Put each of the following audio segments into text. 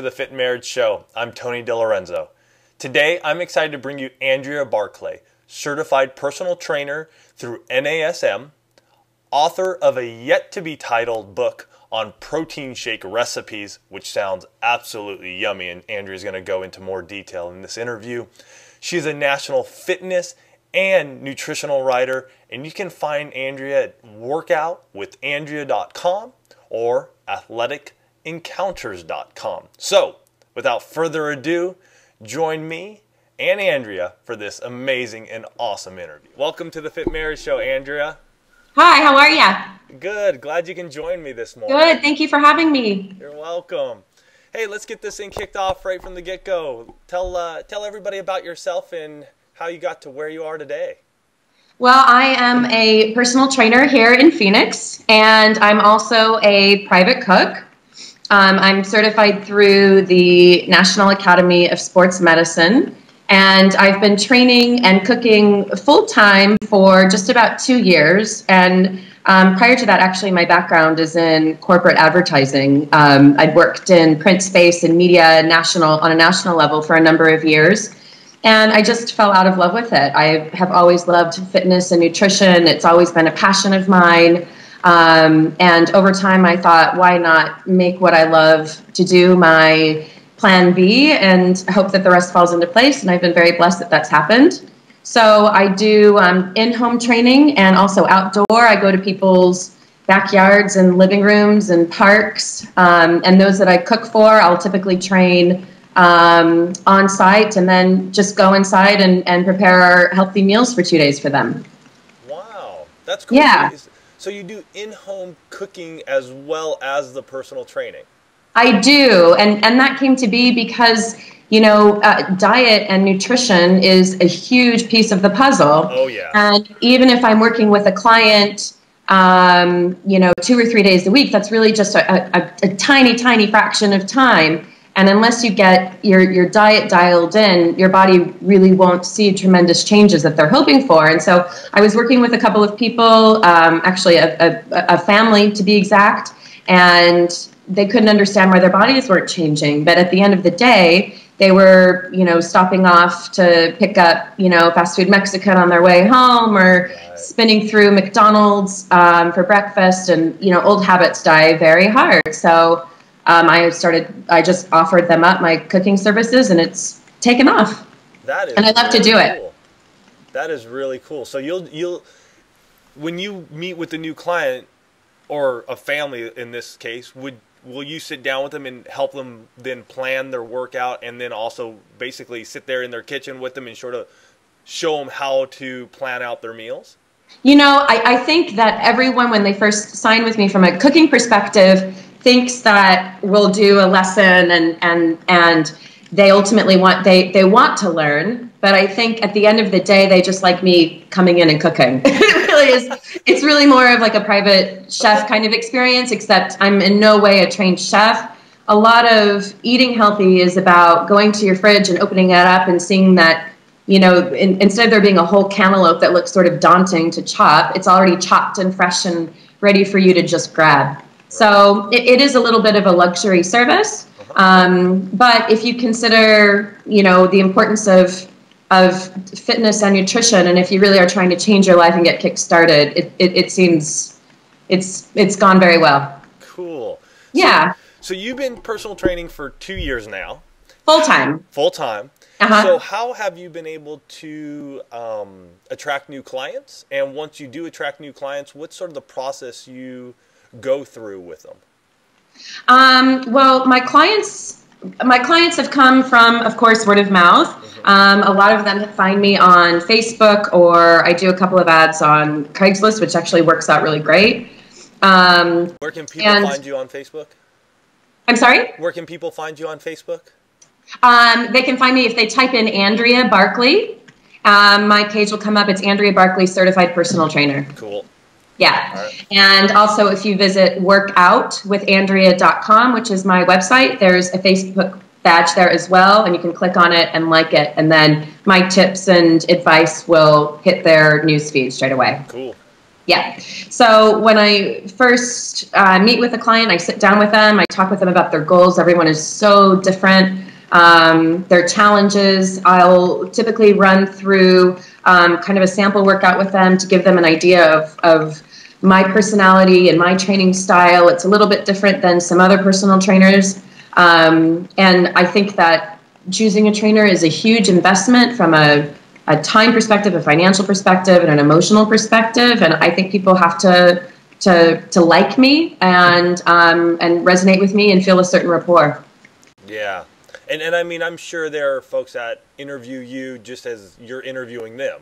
to the Fit Marriage Show. I'm Tony DeLorenzo. Today, I'm excited to bring you Andrea Barkley, certified personal trainer through NASM, author of a yet-to-be-titled book on protein shake recipes, which sounds absolutely yummy, and Andrea's going to go into more detail in this interview. She's a national fitness and nutritional writer, and you can find Andrea at workoutwithandrea.com or athleticencounters.com. So, without further ado, join me and Andrea for this amazing and awesome interview. Welcome to the Fit Marriage Show, Andrea. Hi, how are you? Good. Glad you can join me this morning. Good. Thank you for having me. You're welcome. Hey, let's get this thing kicked off right from the get-go. Tell everybody about yourself and how you got to where you are today. Well, I am a personal trainer here in Phoenix, and I'm also a private cook. I'm certified through the National Academy of Sports Medicine, and I've been training and cooking full-time for just about 2 years. And prior to that, actually, my background is in corporate advertising. I'd worked in print space and media on a national level for a number of years. And I just fell out of love with it. I have always loved fitness and nutrition. It's always been a passion of mine. And over time, I thought, why not make what I love to do my plan B and hope that the rest falls into place. And I've been very blessed that that's happened. So I do in-home training and also outdoor. I go to people's backyards and living rooms and parks. And those that I cook for, I'll typically train on site and then just go inside and prepare healthy meals for 2 days for them. Wow, that's cool. Yeah. So you do in-home cooking as well as the personal training? I do, and that came to be because, you know, diet and nutrition is a huge piece of the puzzle. Oh, yeah. And even if I'm working with a client, you know, 2 or 3 days a week, that's really just a tiny, tiny fraction of time. And unless you get your diet dialed in, your body really won't see tremendous changes that they're hoping for. And so I was working with a couple of people, actually a family to be exact, and they couldn't understand why their bodies weren't changing. But at the end of the day, they were, you know, stopping off to pick up, you know, fast food Mexican on their way home, or spinning through McDonald's for breakfast. And, you know, old habits die very hard. So I just offered them up my cooking services, and it's taken off. That is, and I love to do it. That is really cool. So you'll when you meet with a new client or a family in this case, will you sit down with them and help them then plan their workout, and then also basically sit there in their kitchen with them and sort of show them how to plan out their meals? You know, I think that everyone, when they first sign with me from a cooking perspective, thinks that we'll do a lesson and they ultimately want to learn, but I think at the end of the day they just like me coming in and cooking. It really is. It's really more of like a private chef kind of experience, except I'm in no way a trained chef. A lot of eating healthy is about going to your fridge and opening it up and seeing that, you know, instead of there being a whole cantaloupe that looks sort of daunting to chop, it's already chopped and fresh and ready for you to just grab. So it is a little bit of a luxury service, but if you consider, you know, the importance of fitness and nutrition, and if you really are trying to change your life and get kick-started, it seems it's gone very well. Cool. Yeah. So you've been personal training for 2 years now. Full-time. Full-time. So how have you been able to attract new clients? And once you do attract new clients, what's sort of the process you go through with them? Well, my clients have come from, of course, word of mouth. A lot of them find me on Facebook, or I do a couple of ads on Craigslist, which actually works out really great. Where can people find you on Facebook? I'm sorry? Where can people find you on Facebook? They can find me if they type in Andrea Barkley. My page will come up. It's Andrea Barkley, Certified Personal Trainer. Cool. Yeah. Right. And also if you visit workoutwithandrea.com, which is my website, there's a Facebook badge there as well, and you can click on it and like it, and then my tips and advice will hit their newsfeed straight away. Cool. Yeah. So when I first meet with a client, I sit down with them, I talk with them about their goals. Everyone is so different. Their challenges. I'll typically run through kind of a sample workout with them to give them an idea of my personality and my training style. It's a little bit different than some other personal trainers. And I think that choosing a trainer is a huge investment from a time perspective, a financial perspective, and an emotional perspective. And I think people have to like me and resonate with me and feel a certain rapport. Yeah. And I mean, I'm sure there are folks that interview you just as you're interviewing them.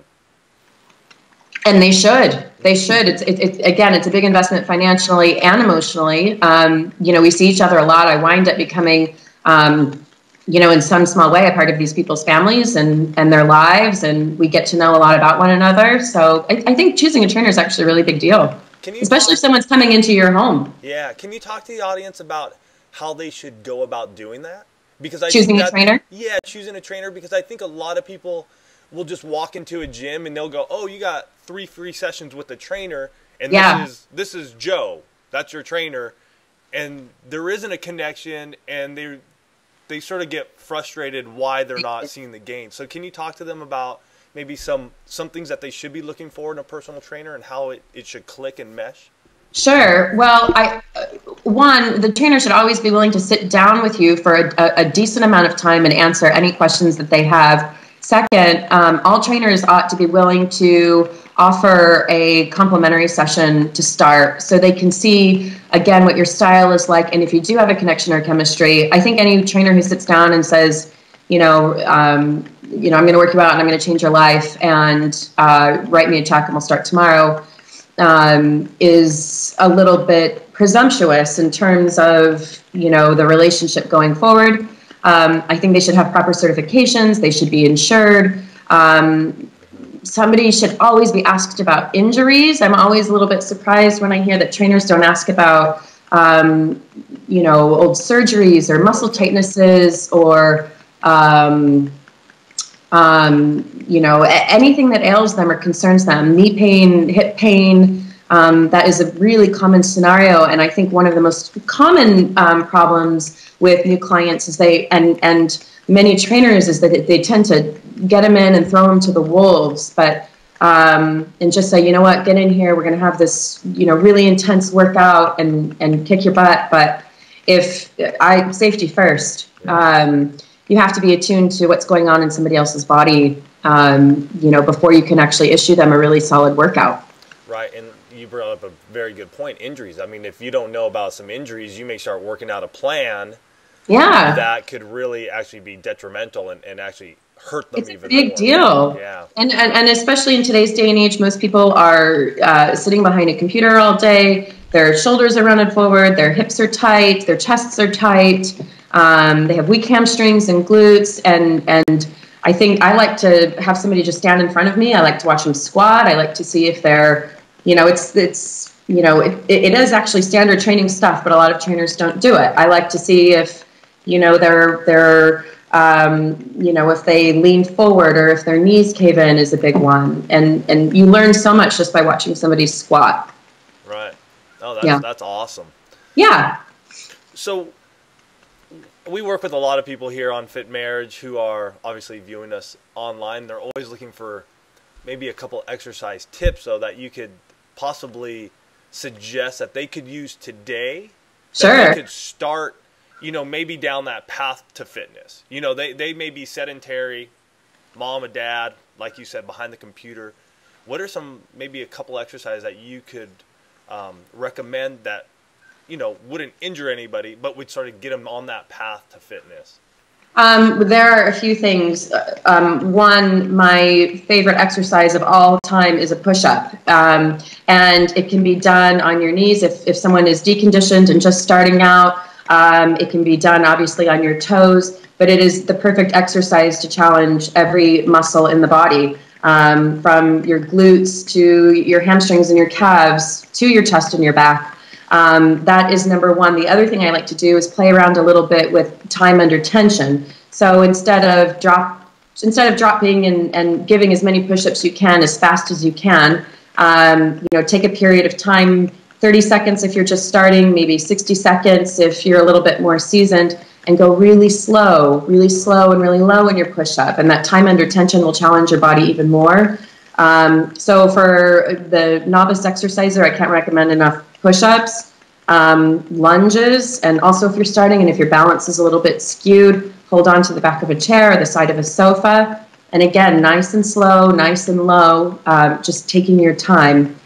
And they should. They should. It's again, it's a big investment financially and emotionally. We see each other a lot. I wind up becoming, in some small way, a part of these people's families and their lives, and we get to know a lot about one another. So I think choosing a trainer is actually a really big deal, especially if someone's coming into your home. Yeah. Can you talk to the audience about how they should go about doing that? Because choosing a trainer? Yeah, choosing a trainer, because I think a lot of people will just walk into a gym and they'll go, oh, you got 3 free sessions with the trainer, and this is Joe. That's your trainer. And there isn't a connection, and they sort of get frustrated why they're not seeing the gain. So can you talk to them about maybe some things that they should be looking for in a personal trainer and how it should click and mesh? Sure. Well, the trainer should always be willing to sit down with you for a decent amount of time and answer any questions that they have. Second, all trainers ought to be willing to offer a complimentary session to start so they can see, again, what your style is like. And if you do have a connection or chemistry, I think any trainer who sits down and says, I'm going to work you out and I'm going to change your life and write me a check and we'll start tomorrow, is a little bit presumptuous in terms of, the relationship going forward. I think they should have proper certifications. They should be insured. Somebody should always be asked about injuries. I'm always a little bit surprised when I hear that trainers don't ask about, old surgeries or muscle tightnesses or, anything that ails them or concerns them, knee pain, hip pain. That is a really common scenario. And I think one of the most common problems with new clients is and many trainers is that they tend to get them in and throw them to the wolves, but and just say, you know what, get in here. We're going to have this, really intense workout and kick your butt. But safety first, you have to be attuned to what's going on in somebody else's body, before you can actually issue them a really solid workout. Right. And you brought up a very good point, injuries. I mean, if you don't know about some injuries, you may start working out a plan that could really actually be detrimental and actually hurt them even more. It's a big deal. Yeah. And especially in today's day and age, most people are sitting behind a computer all day. Their shoulders are running forward. Their hips are tight. Their chests are tight. They have weak hamstrings and glutes. And I think I like to have somebody just stand in front of me. I like to watch them squat. I like to see if they're, it is actually standard training stuff, but a lot of trainers don't do it. I like to see if, they're if they lean forward or if their knees cave in is a big one. And you learn so much just by watching somebody squat. Right. Oh, that's awesome. Yeah. So we work with a lot of people here on Fit Marriage who are obviously viewing us online. They're always looking for maybe a couple exercise tips so that you could possibly suggest that they could use today. Sure. That they could start, maybe down that path to fitness. They may be sedentary, mom and dad, like you said, behind the computer. What are maybe a couple exercises that you could recommend that, wouldn't injure anybody, but would sort of get them on that path to fitness? There are a few things. One, my favorite exercise of all time is a push-up. And it can be done on your knees if someone is deconditioned and just starting out. It can be done, obviously, on your toes. But it is the perfect exercise to challenge every muscle in the body, from your glutes to your hamstrings and your calves to your chest and your back. That is number one. The other thing I like to do is play around a little bit with time under tension. So instead of dropping and giving as many push-ups you can as fast as you can, Take a period of time, 30 seconds if you're just starting, maybe 60 seconds if you're a little bit more seasoned, and go really slow and really low in your push-up. And that time under tension will challenge your body even more. So for the novice exerciser, I can't recommend enough push-ups, lunges, and also if you're starting and if your balance is a little bit skewed, hold on to the back of a chair or the side of a sofa. And again, nice and slow, nice and low, just taking your time.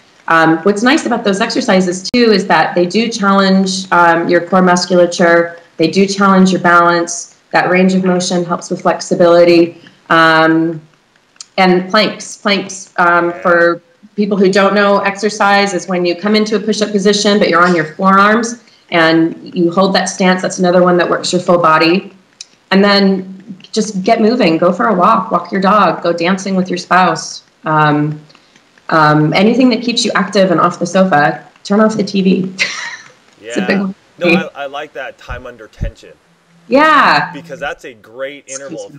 What's nice about those exercises too is that they do challenge your core musculature. They do challenge your balance. That range of motion helps with flexibility. And planks. For people who don't know, exercise is when you come into a push-up position, but you're on your forearms and you hold that stance. That's another one that works your full body. And then just get moving. Go for a walk your dog, go dancing with your spouse. Anything that keeps you active and off the sofa. Turn off the TV. It's a big one. No, I like that time under tension. Yeah. Because that's a great interval.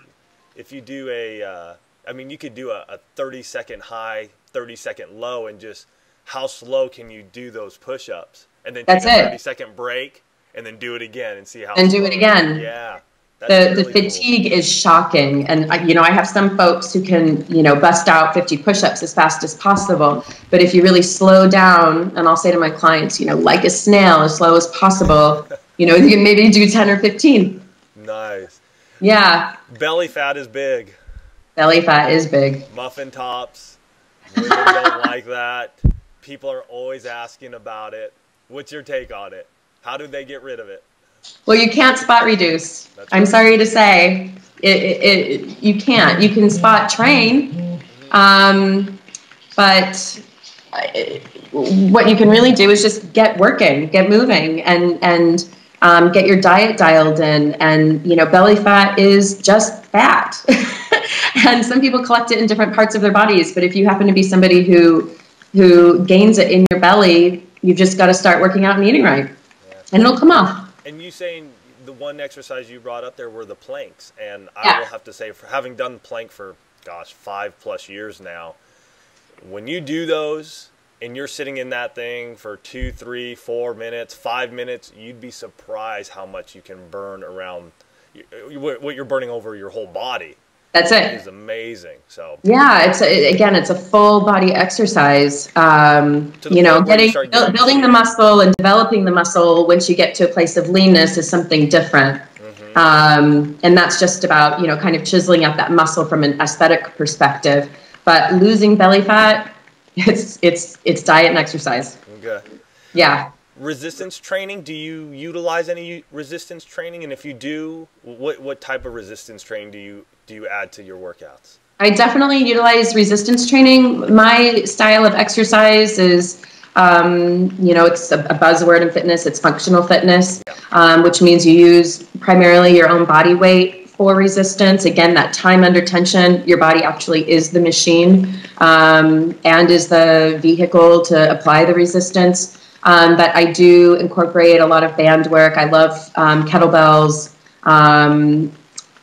If you do you could do a 30-second high, 30-second low, and just how slow can you do those push-ups? And then take a 30-second break, and then do it again and see how And do it again. Yeah. The fatigue is shocking. And, I have some folks who can, bust out 50 push-ups as fast as possible. But if you really slow down, and I'll say to my clients, like a snail, as slow as possible, you can maybe do 10 or 15. Nice. Yeah. Belly fat is big. Belly fat is big. Muffin tops. Women don't like that. People are always asking about it. What's your take on it? How do they get rid of it? Well, you can't spot reduce. That's I'm right. sorry to say. You can't. You can spot train. But what you can really do is just get working, get moving, and get your diet dialed in. And, belly fat is just fat. And some people collect it in different parts of their bodies. But if you happen to be somebody who gains it in your belly, you've just got to start working out and eating right. Yeah. And it'll come off. And you saying the one exercise you brought up there were the planks. And I will have to say, for having done plank for, 5+ years now, when you do those and you're sitting in that thing for 2, 3, 4 minutes, 5 minutes, you'd be surprised how much you can burn around what you're burning over your whole body. That's it. It is amazing. So yeah, it's a full body exercise. Building the muscle and developing the muscle once you get to a place of leanness is something different. Mm-hmm. And that's just about kind of chiseling up that muscle from an aesthetic perspective. But losing belly fat, it's diet and exercise. Okay. Yeah. Resistance training, do you utilize any resistance training? And if you do, what type of resistance training do you add to your workouts? I definitely utilize resistance training. My style of exercise is, it's a buzzword in fitness. It's functional fitness, which means you use primarily your own body weight for resistance. Again, that time under tension, your body actually is the machine and is the vehicle to apply the resistance. But I do incorporate a lot of band work. I love kettlebells.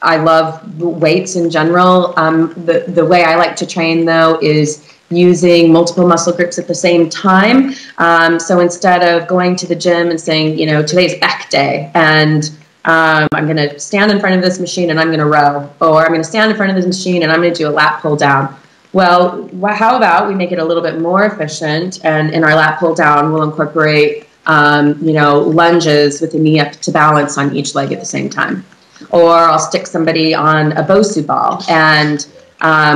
I love weights in general. The way I like to train, though, is using multiple muscle groups at the same time. So instead of going to the gym and saying, today's back day, and I'm going to stand in front of this machine and I'm going to row, or I'm going to stand in front of this machine and I'm going to do a lat pull down. Well, how about we make it a little bit more efficient, and in our lat pull down, we'll incorporate, lunges with the knee up to balance on each leg at the same time. Or I'll stick somebody on a Bosu ball, and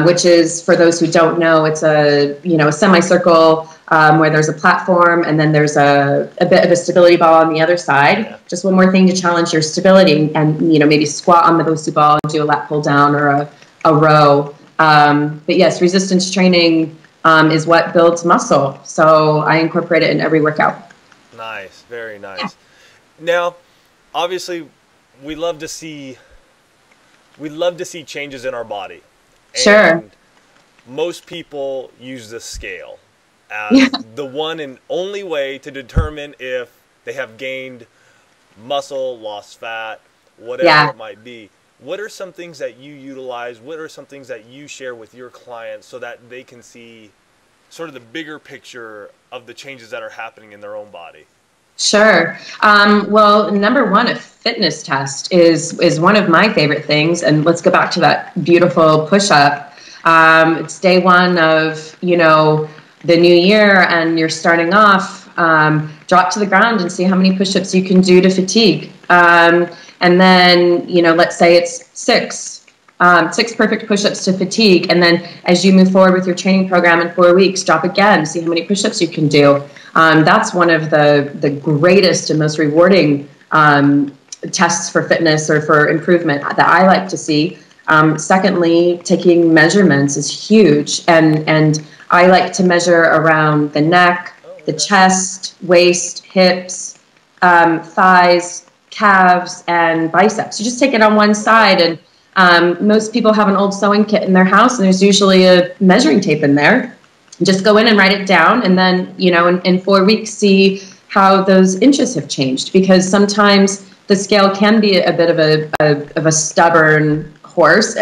which is, for those who don't know, it's a semicircle where there's a platform and then there's a bit of a stability ball on the other side. Yeah. Just one more thing to challenge your stability, and maybe squat on the Bosu ball and do a lat pull down or a row. But yes, resistance training is what builds muscle. So I incorporate it in every workout. Nice, very nice. Yeah. Now, obviously, we love to see changes in our body. And sure. Most people use the scale as the one and only way to determine if they have gained muscle, lost fat, whatever it might be. What are some things that you utilize? What are some things that you share with your clients so that they can see sort of the bigger picture of the changes that are happening in their own body? Sure. Well, number one, a fitness test is one of my favorite things. And let's go back to that beautiful push-up. It's day one of, the new year, and you're starting off. Drop to the ground and see how many push-ups you can do to fatigue. And then, let's say it's six perfect push-ups to fatigue. And then as you move forward with your training program in 4 weeks, drop again, see how many push-ups you can do. That's one of the greatest and most rewarding tests for fitness or for improvement that I like to see. Secondly, taking measurements is huge. And I like to measure around the neck, the chest, waist, hips, thighs, calves, and biceps. You just take it on one side, and most people have an old sewing kit in their house, and there's usually a measuring tape in there. Just go in and write it down, and then, in 4 weeks, see how those inches have changed, because sometimes the scale can be a bit of a stubborn horse,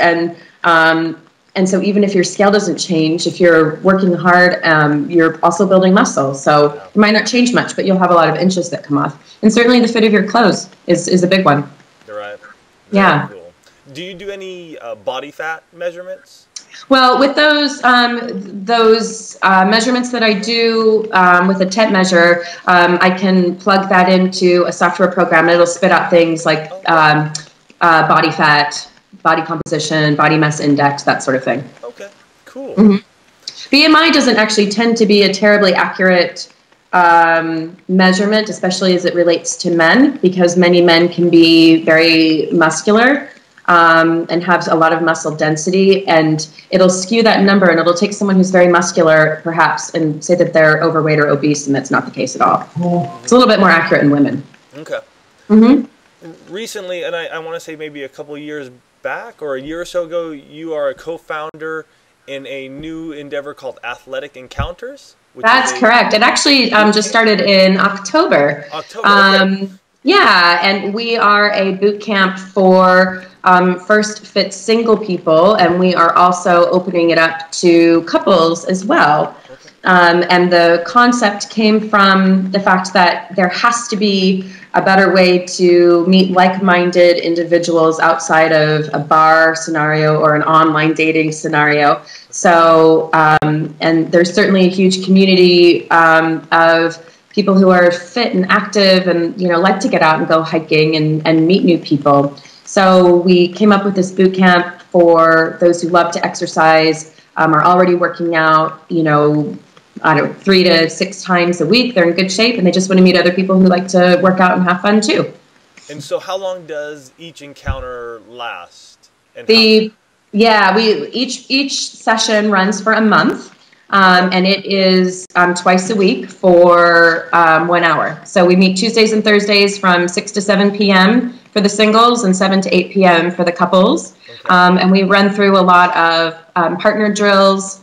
and so even if your scale doesn't change, if you're working hard, you're also building muscle. So it might not change much, but you'll have a lot of inches that come off. And certainly the fit of your clothes is a big one. You're right. Yeah. Cool. Do you do any body fat measurements? Well, with those measurements that I do with a TET measure, I can plug that into a software program, and it'll spit out things like body fat, body composition, body mass index, that sort of thing. Okay, cool. Mm-hmm. BMI doesn't actually tend to be a terribly accurate measurement, especially as it relates to men, because many men can be very muscular and have a lot of muscle density, and it'll skew that number, and it'll take someone who's very muscular, perhaps, and say that they're overweight or obese, and that's not the case at all. It's a little bit more accurate in women. Okay. Mm-hmm. Recently, and I want to say maybe a couple years back or a year or so ago, you are a co-founder in a new endeavor called Athletic Encounters. That's correct. It actually just started in October. Okay. Yeah, and we are a boot camp for first fit single people, and we are also opening it up to couples as well. Okay. And the concept came from the fact that there has to be a better way to meet like-minded individuals outside of a bar scenario or an online dating scenario. So, and there's certainly a huge community of people who are fit and active and, like to get out and go hiking and meet new people. So we came up with this boot camp for those who love to exercise, are already working out, 3 to 6 times a week. They're in good shape, and they just want to meet other people who like to work out and have fun too. And so how long does each encounter last? And each session runs for a month, and it is twice a week for 1 hour. So we meet Tuesdays and Thursdays from 6 to 7 p.m. for the singles and 7 to 8 p.m. for the couples. Okay. And we run through a lot of partner drills,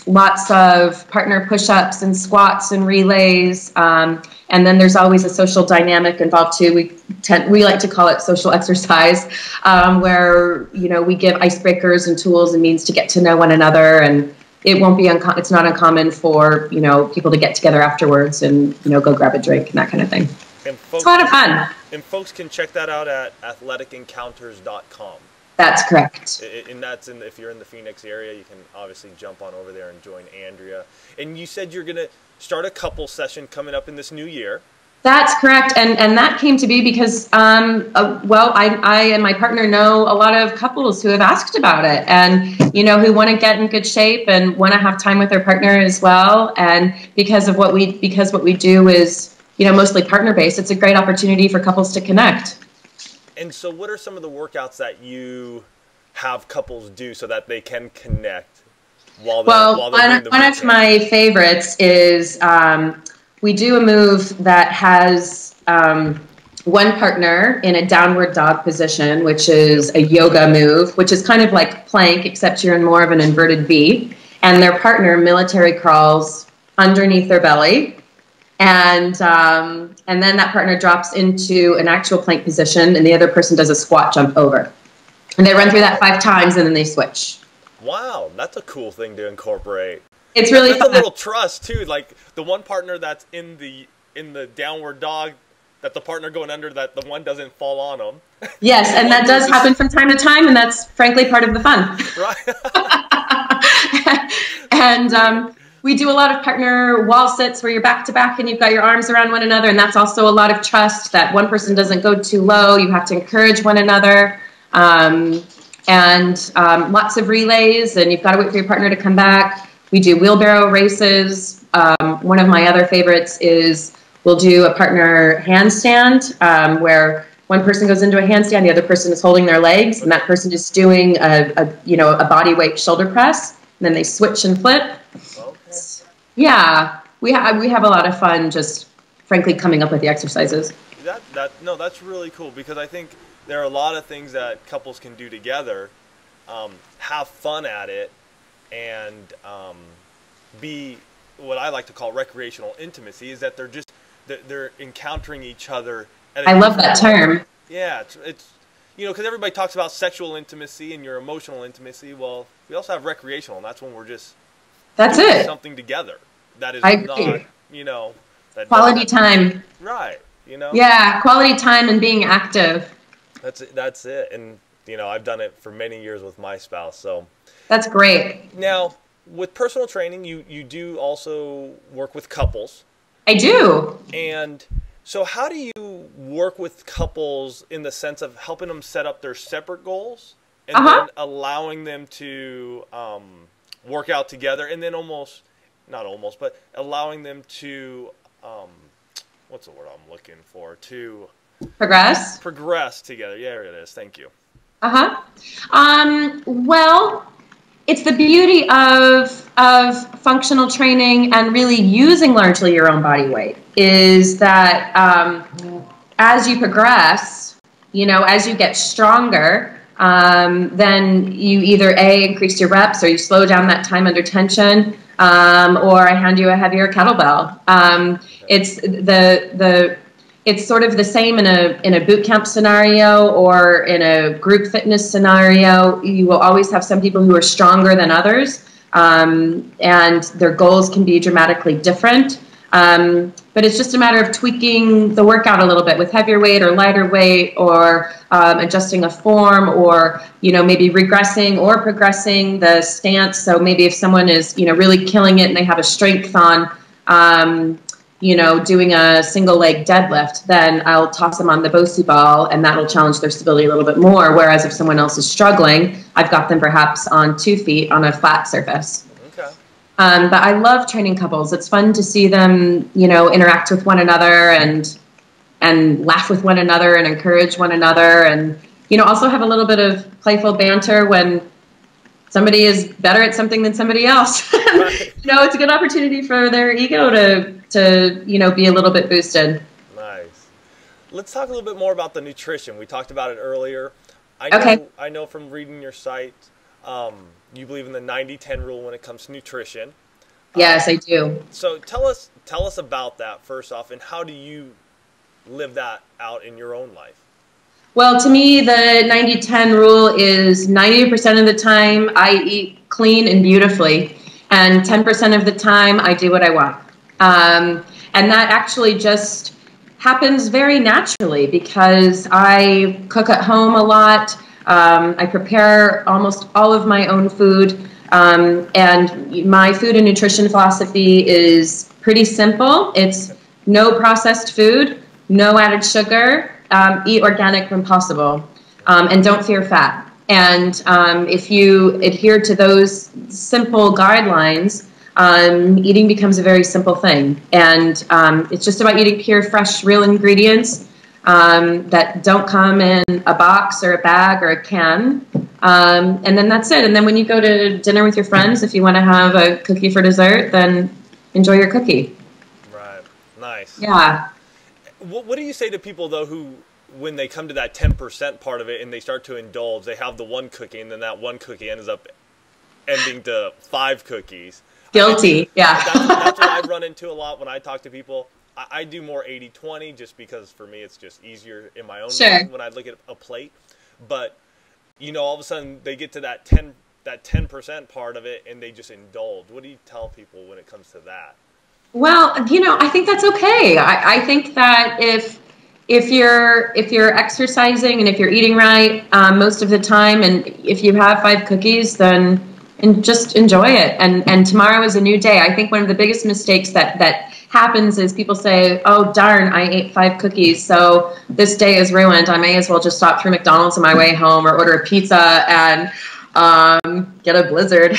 lots of partner push-ups and squats and relays, and then there's always a social dynamic involved too. We like to call it social exercise, where we give icebreakers and tools and means to get to know one another, and it won't be it's not uncommon for people to get together afterwards and go grab a drink and that kind of thing. And folks, it's a lot of fun. And folks can check that out at athleticencounters.com. That's correct. And if you're in the Phoenix area, you can obviously jump on over there and join Andrea. And you said you're going to start a couple session coming up in this new year. That's correct. And that came to be because, I and my partner know a lot of couples who have asked about it and, who want to get in good shape and want to have time with their partner as well. And because what we do is, mostly partner-based, it's a great opportunity for couples to connect. And so what are some of the workouts that you have couples do so that they can connect while they're doing the one of my favorites is we do a move that has one partner in a downward dog position, which is a yoga move, which is kind of like plank, except you're in more of an inverted V, and their partner military crawls underneath their belly. And then that partner drops into an actual plank position, and the other person does a squat jump over. And they run through that 5 times, and then they switch. Wow, that's a cool thing to incorporate. It's really That's fun. a little trust too. Like the one partner that's in the downward dog, that the partner going under, that the one doesn't fall on them. Yes, and that does happen from time to time, and that's frankly part of the fun. Right. And we do a lot of partner wall sits where you're back to back and you've got your arms around one another, and that's also a lot of trust that one person doesn't go too low. You have to encourage one another. And lots of relays, and you've got to wait for your partner to come back. We do wheelbarrow races. One of my other favorites is we'll do a partner handstand where one person goes into a handstand, the other person is holding their legs, and that person is doing a body weight shoulder press. And then they switch and flip. Okay. Yeah, we have a lot of fun just frankly coming up with the exercises. That's really cool, because I think there are a lot of things that couples can do together, have fun at it, and be what I like to call recreational intimacy, is that they're encountering each other. I love that term. Yeah, it's because everybody talks about sexual intimacy and your emotional intimacy. Well, we also have recreational, and that's when we're just doing something together. That is not, that quality time. Right. Yeah, quality time and being active. That's it. And I've done it for many years with my spouse. So that's great. Now, with personal training, you do also work with couples. I do. And so how do you work with couples in the sense of helping them set up their separate goals and then allowing them to work out together, and then but allowing them to, what's the word I'm looking for? To progress together. Yeah, there it is. Thank you. Well, it's the beauty of functional training and really using largely your own body weight, is that as you progress, as you get stronger, then you either increase your reps, or you slow down that time under tension, or I hand you a heavier kettlebell. It's sort of the same in a boot camp scenario or in a group fitness scenario. You will always have some people who are stronger than others, and their goals can be dramatically different. But it's just a matter of tweaking the workout a little bit with heavier weight or lighter weight, or adjusting a form, or maybe regressing or progressing the stance. So maybe if someone is really killing it and they have a strength on doing a single leg deadlift, then I'll toss them on the Bosu ball, and that'll challenge their stability a little bit more. Whereas if someone else is struggling, I've got them perhaps on 2 feet on a flat surface. Okay. But I love training couples. It's fun to see them, interact with one another and laugh with one another and encourage one another, and also have a little bit of playful banter when somebody is better at something than somebody else. Right. It's a good opportunity for their ego to be a little bit boosted. Nice. Let's talk a little bit more about the nutrition. We talked about it earlier. I know from reading your site, you believe in the 90-10 rule when it comes to nutrition. Yes, I do. So tell us about that first off, and how do you live that out in your own life? Well, to me, the 90-10 rule is 90% of the time I eat clean and beautifully, and 10% of the time I do what I want. And that actually just happens very naturally because I cook at home a lot. I prepare almost all of my own food. And my food and nutrition philosophy is pretty simple. It's no processed food, no added sugar, eat organic when possible, and don't fear fat. And if you adhere to those simple guidelines, eating becomes a very simple thing. And it's just about eating pure, fresh, real ingredients that don't come in a box or a bag or a can. And then that's it. And then when you go to dinner with your friends, if you want to have a cookie for dessert, then enjoy your cookie. Right. Nice. Yeah. What do you say to people, though, who, when they come to that 10% part of it and they start to indulge, they have the one cookie, and then that one cookie ends up ending to 5 cookies? Guilty, yeah. That's what I've run into a lot when I talk to people. I do more 80-20 just because for me it's just easier in my own mind when I look at a plate. But, all of a sudden they get to that that 10% part of it and they just indulge. What do you tell people when it comes to that? Well, I think that's okay. I think that if you're exercising and if you're eating right most of the time, and if you have 5 cookies, then just enjoy it. And tomorrow is a new day. I think one of the biggest mistakes that happens is people say, "Oh darn, I ate 5 cookies, so this day is ruined. I may as well just stop through McDonald's on my way home or order a pizza and get a Blizzard."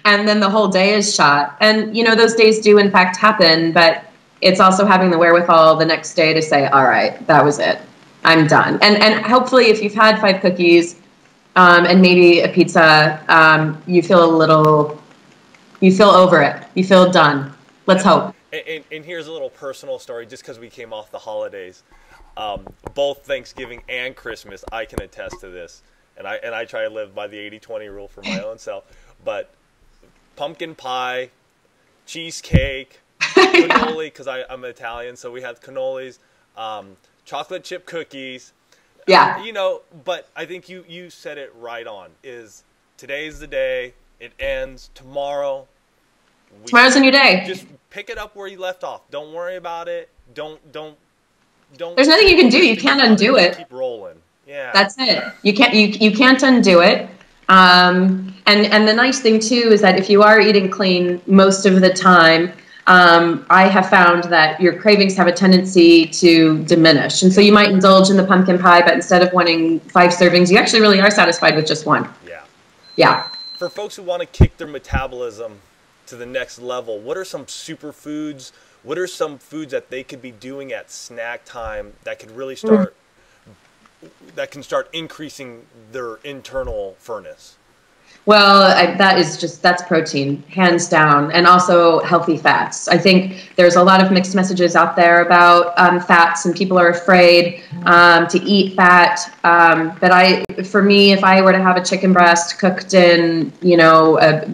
And then the whole day is shot. And, those days do in fact happen, but it's also having the wherewithal the next day to say, all right, that was it. I'm done. And hopefully if you've had 5 cookies and maybe a pizza, you feel over it. You feel done. Let's hope. And here's a little personal story, just because we came off the holidays. Both Thanksgiving and Christmas, I can attest to this. And I try to live by the 80-20 rule for my own self. But pumpkin pie, cheesecake, cannoli, because I'm Italian, so we have cannolis, chocolate chip cookies. Yeah. But I think you said it right on, is today's the day, it ends tomorrow. Tomorrow's a new day. Just pick it up where you left off. Don't worry about it. Don't. There's nothing you can do. You can't undo it. Keep rolling. Yeah. That's it. You can't undo it. And the nice thing too is that if you are eating clean most of the time, I have found that your cravings have a tendency to diminish. And so you might indulge in the pumpkin pie, but instead of wanting 5 servings, you actually really are satisfied with just 1. Yeah. Yeah. For folks who want to kick their metabolism to the next level, what are some superfoods? What are some foods that they could be doing at snack time that could really start that can start increasing their internal furnace? Well, that's protein, hands down, and also healthy fats. I think there's a lot of mixed messages out there about fats, and people are afraid to eat fat. But for me, if I were to have a chicken breast cooked in, a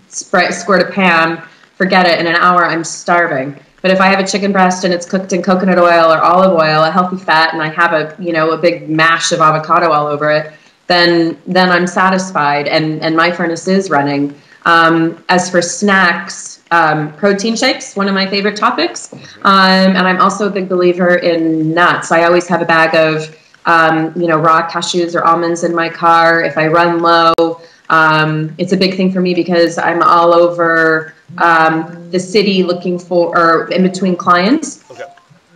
squirt of Pam, forget it. In an hour, I'm starving. But if I have a chicken breast and it's cooked in coconut oil or olive oil, a healthy fat, and I have a big mash of avocado all over it, then I'm satisfied, and my furnace is running. As for snacks, protein shakes, one of my favorite topics. And I'm also a big believer in nuts. I always have a bag of raw cashews or almonds in my car. If I run low, it's a big thing for me because I'm all over the city looking for, or in between clients. Okay.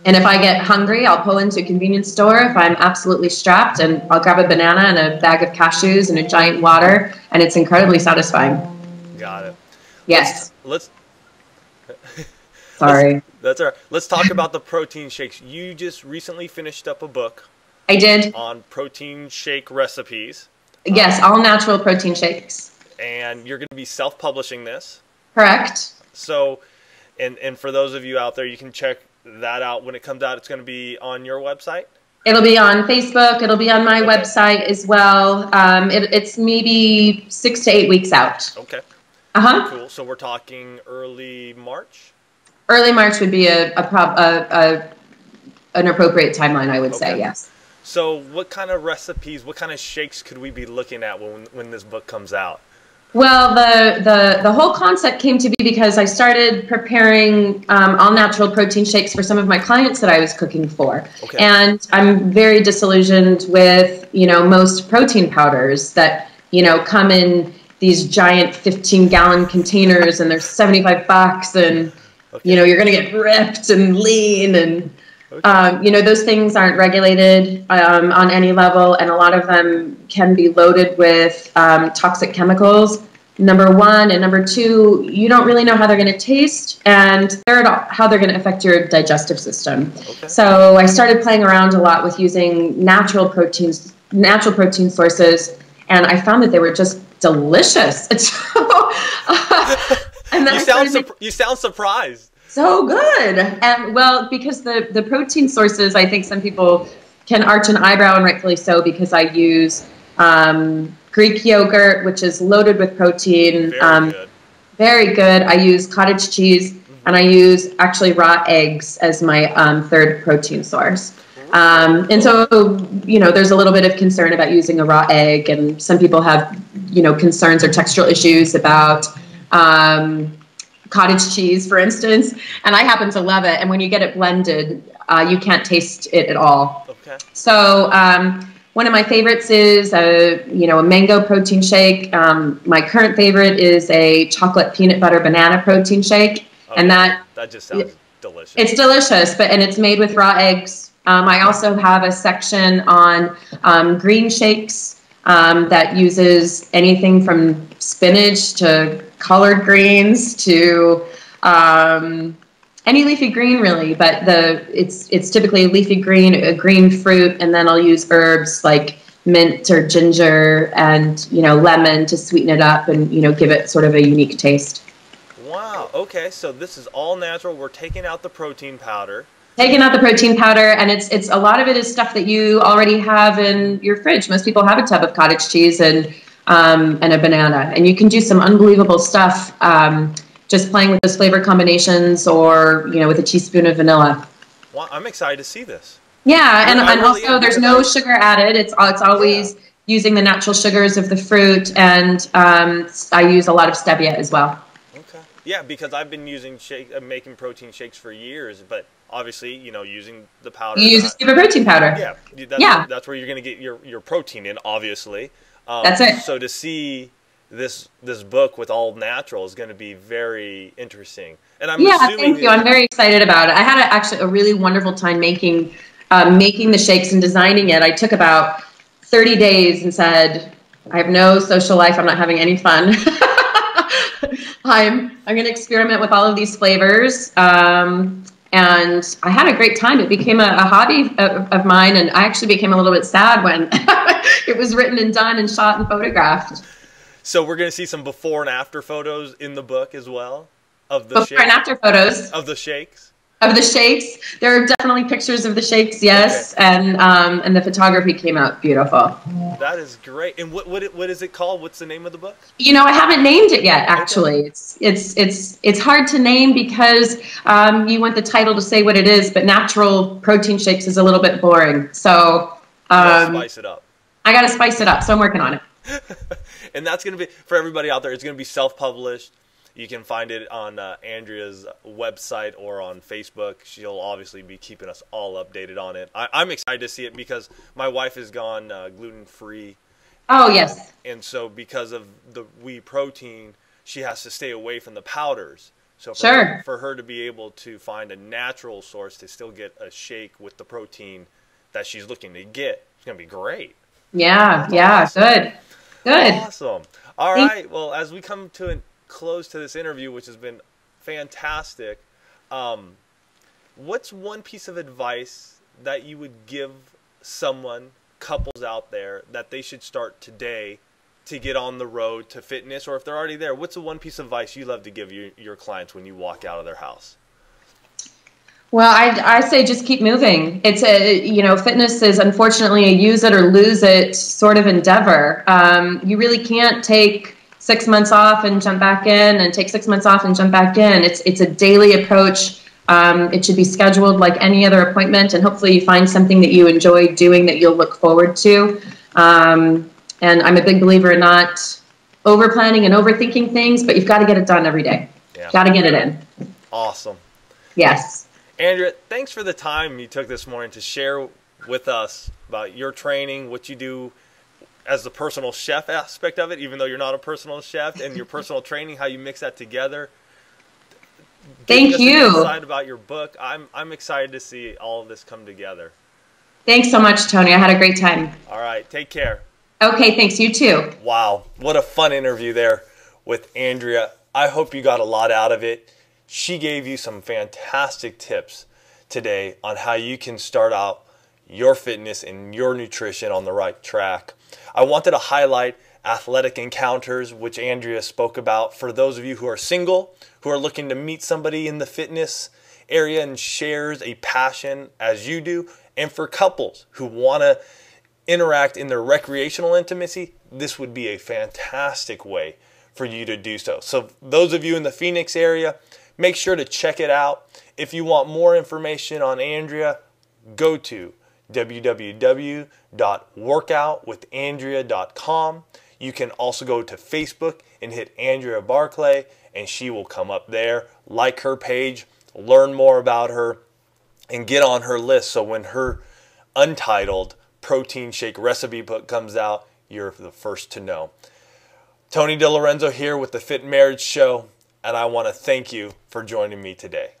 And if I get hungry, I'll pull into a convenience store if I'm absolutely strapped, and I'll grab a banana and a bag of cashews and a giant water, and it's incredibly satisfying. Got it. Yes. Let's Sorry. That's all right. Let's talk about the protein shakes. You just recently finished up a book. I did. On protein shake recipes. Yes, all natural protein shakes. And you're going to be self-publishing this. Correct. So, and for those of you out there, you can check that out when it comes out. It's going to be on your website? It'll be on Facebook. It'll be on my website as well. It's maybe 6 to 8 weeks out. Okay. Uh-huh. Cool. So we're talking early March? Early March would be an appropriate timeline, I would say, yes. So what kind of recipes, what kind of shakes could we be looking at when this book comes out? Well, the whole concept came to be because I started preparing all natural protein shakes for some of my clients that I was cooking for. Okay. And I'm very disillusioned with, most protein powders that, come in these giant 15-gallon containers, and they're $75, and, you're going to get ripped and lean, and those things aren't regulated on any level, and a lot of them can be loaded with toxic chemicals, number one. And number two, you don't really know how they're going to taste, and third, how they're going to affect your digestive system. Okay. So I started playing around a lot with using natural protein sources, and I found that they were just delicious. And you sound surprised. So good. And well, because the protein sources, I think some people can arch an eyebrow, and rightfully so, because I use Greek yogurt, which is loaded with protein. Very good. Very good. I use cottage cheese, and I use actually raw eggs as my third protein source. And so, there's a little bit of concern about using a raw egg, and some people have, concerns or textural issues about cottage cheese, for instance. And I happen to love it. And when you get it blended, you can't taste it at all. Okay. So one of my favorites is a mango protein shake. My current favorite is a chocolate peanut butter banana protein shake. Okay. And that just sounds delicious. It's delicious, and it's made with raw eggs. I also have a section on green shakes that uses anything from spinach to collard greens to any leafy green, really. But it's typically a leafy green, a green fruit, and then I'll use herbs like mint or ginger and lemon to sweeten it up and give it sort of a unique taste. Wow. Okay, so this is all natural. We're taking out the protein powder. Taking out the protein powder, and it's a lot of it is stuff that you already have in your fridge. Most people have a tub of cottage cheese and a banana, and you can do some unbelievable stuff just playing with those flavor combinations, or with a teaspoon of vanilla. Well, I'm excited to see this. Yeah, and also there's no sugar added. It's always using the natural sugars of the fruit, and I use a lot of stevia as well. Okay. Yeah, because I've been making protein shakes for years, but obviously, using the powder. You use a scoop of protein powder. Yeah, that's where you're going to get your protein in, obviously. That's it. So to see this book with all natural is going to be very interesting. And I'm assuming thank you. I'm very excited about it. I had actually a really wonderful time making the shakes and designing it. I took about 30 days and said, I have no social life. I'm not having any fun. I'm going to experiment with all of these flavors. And I had a great time. It became a hobby of mine, and I actually became a little bit sad when it was written and done and shot and photographed. So we're going to see some before and after photos in the book as well of the before and after photos of the shakes. Of the shakes, there are definitely pictures of the shakes, yes, okay. And the photography came out beautiful. That is great. And what is it called? What's the name of the book? I haven't named it yet. Actually, okay. It's hard to name because you want the title to say what it is, but natural protein shakes is a little bit boring. So spice it up. I got to spice it up, so I'm working on it. And that's going to be for everybody out there. It's going to be self-published. You can find it on Andrea's website or on Facebook. She'll obviously be keeping us all updated on it. I'm excited to see it because my wife has gone gluten-free. Oh, yes. And so because of the whey protein, she has to stay away from the powders. So for her to be able to find a natural source to still get a shake with the protein that she's looking to get, it's going to be great. Yeah, awesome. Good. Awesome. All right, well, as we come to a close to this interview, which has been fantastic, what's one piece of advice that you would give couples out there, that they should start today to get on the road to fitness, or if they're already there, what's the one piece of advice you love to give your clients when you walk out of their house? Well, I say just keep moving. It's fitness is unfortunately a use it or lose it sort of endeavor. You really can't take 6 months off and jump back in, and take 6 months off and jump back in. It's a daily approach. It should be scheduled like any other appointment, and hopefully you find something that you enjoy doing that you'll look forward to. And I'm a big believer in not over planning and overthinking things, but you've got to get it done every day. Yeah. Got to get it in. Awesome. Yes. Andrea, thanks for the time you took this morning to share with us about your training, what you do as the personal chef aspect of it, even though you're not a personal chef, and your personal training, how you mix that together. Thank you. Excited about your book. I'm excited to see all of this come together. Thanks so much, Tony. I had a great time. All right, take care. Okay, thanks. You too. Wow, what a fun interview there with Andrea. I hope you got a lot out of it. She gave you some fantastic tips today on how you can start out your fitness and your nutrition on the right track. I wanted to highlight athletic encounters, which Andrea spoke about, for those of you who are single, who are looking to meet somebody in the fitness area and shares a passion as you do, and for couples who want to interact in their recreational intimacy. This would be a fantastic way for you to do so. So those of you in the Phoenix area, make sure to check it out. If you want more information on Andrea, go to www.workoutwithandrea.com. You can also go to Facebook and hit Andrea Barkley, and she will come up there. Like her page, learn more about her, and get on her list so when her untitled protein shake recipe book comes out, you're the first to know. Tony DiLorenzo here with the Fit Marriage Show, and I want to thank you for joining me today.